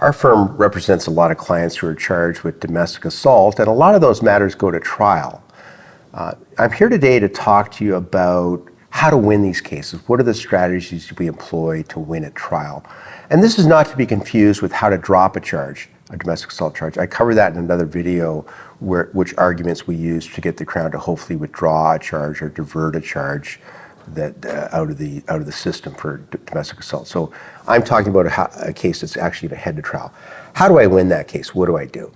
Our firm represents a lot of clients who are charged with domestic assault, and a lot of those matters go to trial. I'm here today to talk to you about how to win these cases. What are the strategies we employ to win at trial? And this is not to be confused with how to drop a charge, a domestic assault charge. I cover that in another video, which arguments we use to get the Crown to hopefully withdraw a charge or divert a charge that out of the system for domestic assault. So I'm talking about a case that's actually going to head to trial. How do I win that case? What do I do?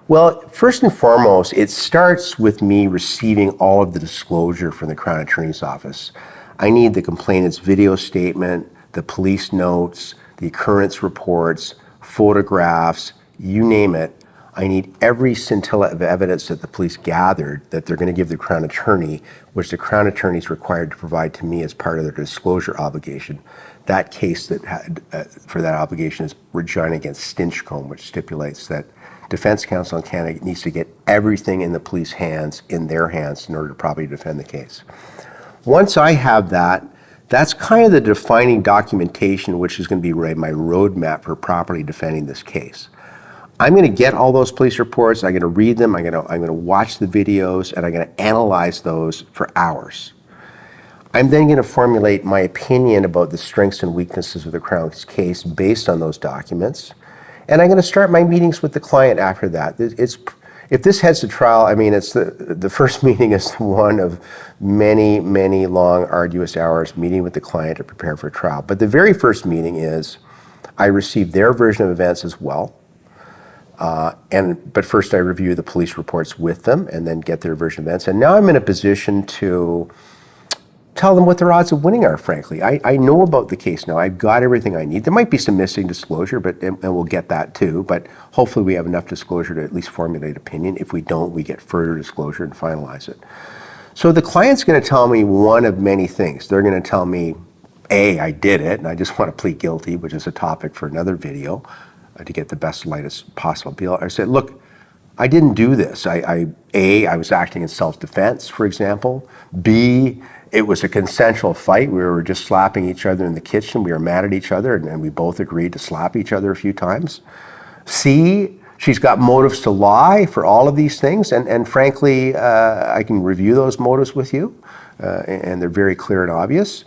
Well, first and foremost, it starts with me receiving all of the disclosure from the Crown Attorney's Office. I need the complainant's video statement, the police notes, the occurrence reports, photographs, you name it. I need every scintilla of evidence that the police gathered that they're going to give the Crown Attorney, which the Crown Attorney is required to provide to me as part of their disclosure obligation. That case that had, for that obligation is Regina against Stinchcombe, which stipulates that Defense Counsel in Canada needs to get everything in the police hands, in their hands, in order to properly defend the case. Once I have that, that's kind of the defining documentation, which is going to be my roadmap for properly defending this case. I'm going to get all those police reports, I'm going to read them, I'm going to watch the videos, and I'm going to analyze those for hours. I'm then going to formulate my opinion about the strengths and weaknesses of the Crown's case based on those documents. And I'm going to start my meetings with the client after that. If this heads to trial, I mean, it's the first meeting is one of many, many long, arduous hours meeting with the client to prepare for trial. But the very first meeting is I receive their version of events as well. But first I review the police reports with them and then get their version of events. And now I'm in a position to tell them what their odds of winning are, frankly. I know about the case now. I've got everything I need. There might be some missing disclosure, and we'll get that too. But hopefully we have enough disclosure to at least formulate opinion. If we don't, we get further disclosure and finalize it. So the client's going to tell me one of many things. They're going to tell me, A, I did it, and I just want to plead guilty, which is a topic for another video, to get the best light as possible. I said, look, I didn't do this. A, I was acting in self-defense, for example. B, it was a consensual fight. We were just slapping each other in the kitchen. We were mad at each other, and we both agreed to slap each other a few times. C, she's got motives to lie for all of these things, and frankly, I can review those motives with you, and they're very clear and obvious.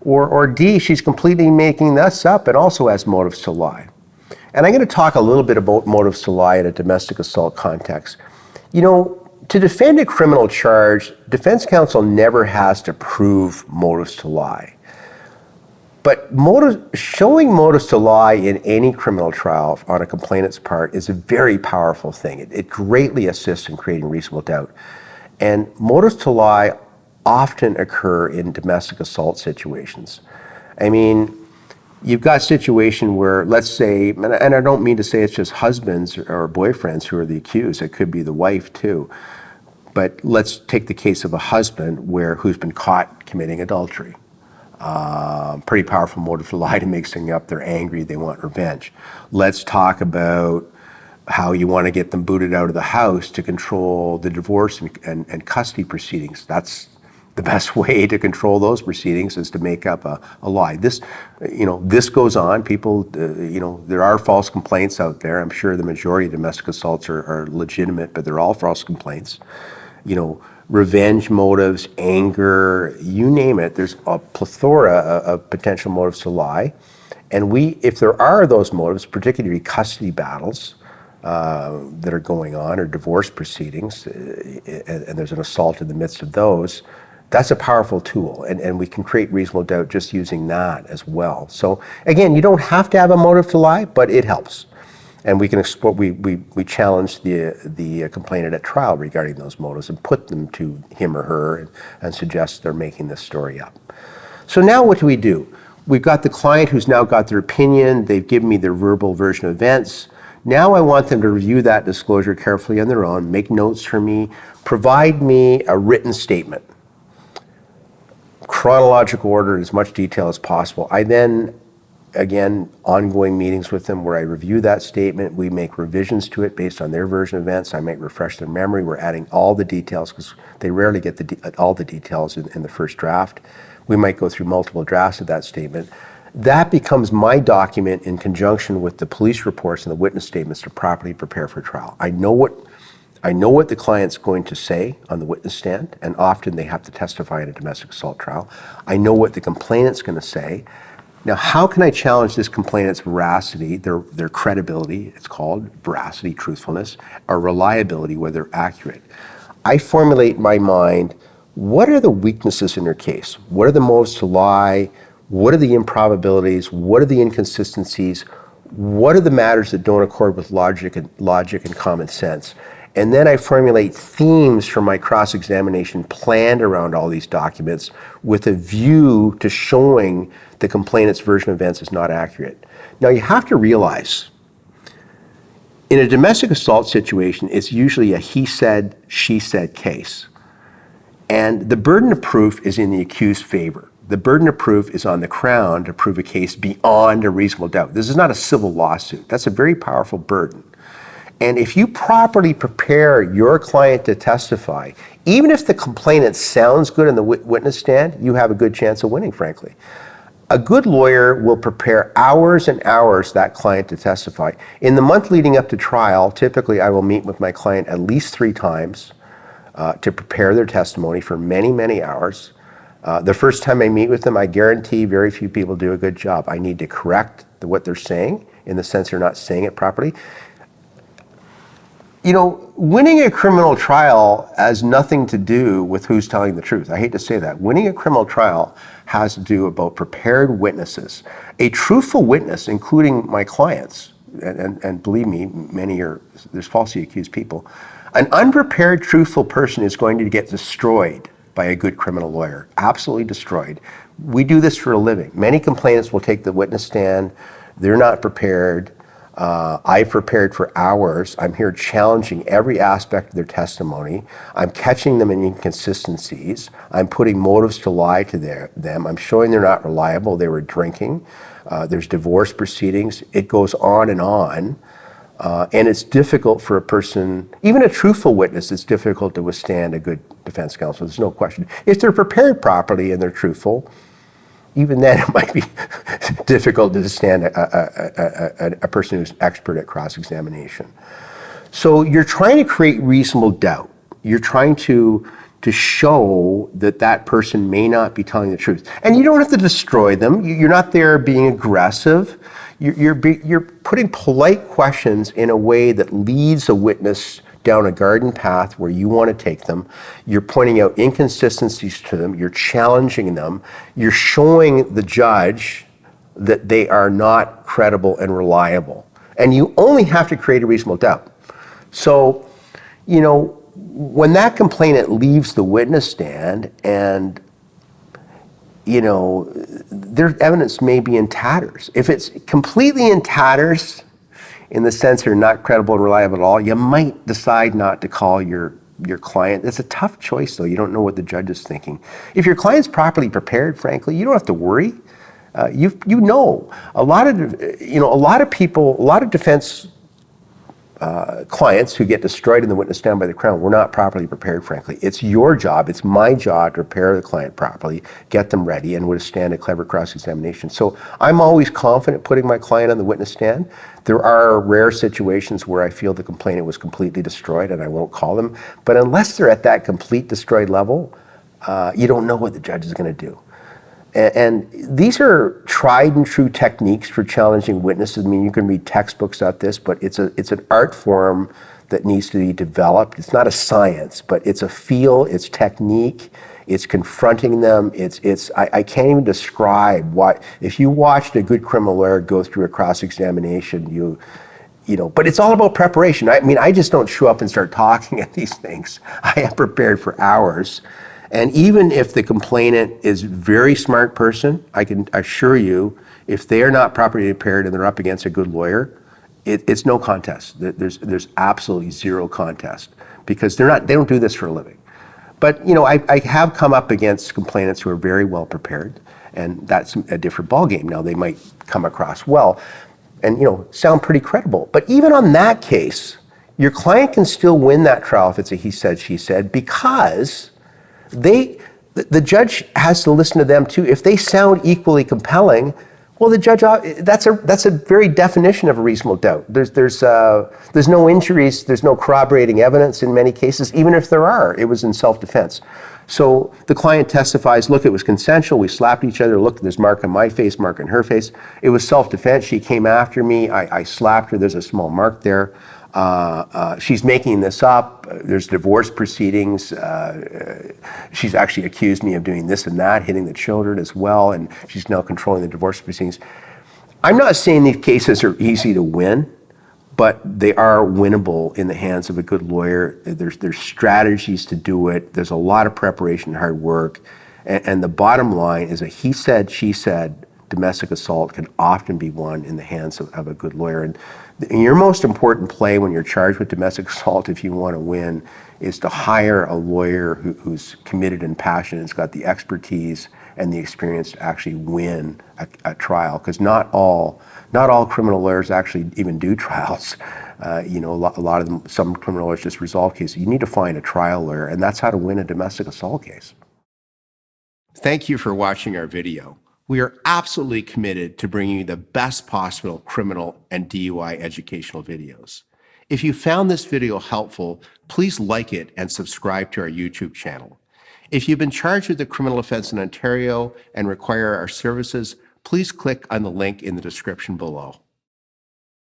Or D, she's completely making this up and also has motives to lie. And I'm going to talk a little bit about motives to lie in a domestic assault context. You know, to defend a criminal charge, defense counsel never has to prove motives to lie. But showing motives to lie in any criminal trial on a complainant's part is a very powerful thing. It greatly assists in creating reasonable doubt. And motives to lie often occur in domestic assault situations. I mean, you've got a situation where, let's say, and I don't mean to say it's just husbands or boyfriends who are the accused, it could be the wife too. But let's take the case of a husband who's been caught committing adultery. Pretty powerful motive to lie to make something up. They're angry, they want revenge. Let's talk about how you want to get them booted out of the house to control the divorce and custody proceedings. That's the best way to control those proceedings is to make up a lie. This goes on. People, there are false complaints out there. I'm sure the majority of domestic assaults are legitimate, but they're all false complaints. Revenge motives, anger, you name it. There's a plethora of potential motives to lie. And if there are those motives, particularly custody battles that are going on or divorce proceedings, and there's an assault in the midst of those, that's a powerful tool, and we can create reasonable doubt just using that as well. So again, you don't have to have a motive to lie, but it helps. And we can explore, we challenge the complainant at trial regarding those motives and put them to him or her and suggest they're making this story up. So now what do? We've got the client who's now got their opinion, they've given me their verbal version of events. Now I want them to review that disclosure carefully on their own, make notes for me, provide me a written statement. Chronological order in as much detail as possible. I then, again, ongoing meetings with them where I review that statement. We make revisions to it based on their version of events. I might refresh their memory. We're adding all the details because they rarely get all the details in the first draft. We might go through multiple drafts of that statement. that becomes my document in conjunction with the police reports and the witness statements to properly prepare for trial. I know what the client's going to say on the witness stand, and often they have to testify in a domestic assault trial. I know what the complainant's going to say. Now, how can I challenge this complainant's veracity, their credibility, it's called veracity, truthfulness, or reliability, whether they're accurate? I formulate in my mind, what are the weaknesses in their case? What are the motives to lie? What are the improbabilities? What are the inconsistencies? What are the matters that don't accord with logic and common sense? And then I formulate themes for my cross-examination planned around all these documents with a view to showing the complainant's version of events is not accurate. Now, you have to realize, in a domestic assault situation, it's usually a he said, she said case. And the burden of proof is in the accused's favor. The burden of proof is on the Crown to prove a case beyond a reasonable doubt. This is not a civil lawsuit. That's a very powerful burden. And if you properly prepare your client to testify, even if the complainant sounds good in the witness stand, you have a good chance of winning, frankly. A good lawyer will prepare hours and hours that client to testify. In the month leading up to trial, typically I will meet with my client at least 3 times to prepare their testimony for many, many hours. The first time I meet with them, I guarantee very few people do a good job. I need to correct what they're saying in the sense they're not saying it properly. You know, winning a criminal trial has nothing to do with who's telling the truth. I hate to say that. Winning a criminal trial has to do about prepared witnesses. A truthful witness, including my clients, and believe me, there's falsely accused people. An unprepared, truthful person is going to get destroyed by a good criminal lawyer, absolutely destroyed. We do this for a living. Many complainants will take the witness stand. They're not prepared. I've prepared for hours. I'm here challenging every aspect of their testimony. I'm catching them in inconsistencies. I'm putting motives to lie to them. I'm showing they're not reliable. They were drinking. There's divorce proceedings. It goes on. And it's difficult for a person, even a truthful witness, it's difficult to withstand a good defense counsel. There's no question. If they're prepared properly and they're truthful, even then it might be difficult to withstand a person who's expert at cross-examination. So you're trying to create reasonable doubt. You're trying to show that person may not be telling the truth. And you don't have to destroy them. You're not there being aggressive. You're putting polite questions in a way that leads a witness down a garden path where you want to take them. You're pointing out inconsistencies to them. You're challenging them. You're showing the judge that they are not credible and reliable. And you only have to create a reasonable doubt. So, you know, when that complainant leaves the witness stand and, you know, their evidence may be in tatters. If it's completely in tatters, in the sense they're not credible and reliable at all, you might decide not to call your client. It's a tough choice, though. You don't know what the judge is thinking. If your client's properly prepared, frankly, you don't have to worry. You know, a lot of people, a lot of defense clients who get destroyed in the witness stand by the Crown were not properly prepared, frankly. It's your job, it's my job to prepare the client properly, get them ready, and withstand a clever cross-examination. So I'm always confident putting my client on the witness stand. There are rare situations where I feel the complainant was completely destroyed and I won't call them. But unless they're at that complete destroyed level, you don't know what the judge is going to do. And these are tried and true techniques for challenging witnesses. I mean, you can read textbooks about this, but it's an art form that needs to be developed. It's not a science, but it's a feel, it's technique, it's confronting them. I can't even describe what, if you watched a good criminal lawyer go through a cross-examination, you know, but it's all about preparation. I mean, I just don't show up and start talking at these things. I am prepared for hours. And even if the complainant is a very smart person, I can assure you, if they are not properly prepared and they're up against a good lawyer, it's no contest. There's absolutely zero contest because they don't do this for a living. But you know, I have come up against complainants who are very well prepared, and that's a different ballgame. Now they might come across well, and you know, sound pretty credible. But even on that case, your client can still win that trial if it's a he said, she said, because the judge has to listen to them too. If they sound equally compelling, Well, the judge, that's a very definition of a reasonable doubt. There's no injuries, there's no corroborating evidence in many cases. Even if there are, it was in self-defense. So the client testifies, look, it was consensual, we slapped each other, look, there's mark on my face, mark on her face. It was self-defense, she came after me, I slapped her, there's a small mark there. She's making this up, there's divorce proceedings, she's actually accused me of doing this and that, hitting the children as well, and she's now controlling the divorce proceedings. I'm not saying these cases are easy to win, but they are winnable in the hands of a good lawyer. There's strategies to do it. There's a lot of preparation and hard work. And the bottom line is a he said, she said domestic assault can often be won in the hands of a good lawyer. And your most important play when you're charged with domestic assault, if you want to win, is to hire a lawyer who's committed and passionate, has got the expertise and the experience to actually win a trial. Because not all criminal lawyers actually even do trials. A lot of them, some criminal lawyers just resolve cases. You need to find a trial lawyer, and that's how to win a domestic assault case. Thank you for watching our video. We are absolutely committed to bringing you the best possible criminal and DUI educational videos. If you found this video helpful, please like it and subscribe to our YouTube channel. If you've been charged with a criminal offense in Ontario and require our services, please click on the link in the description below.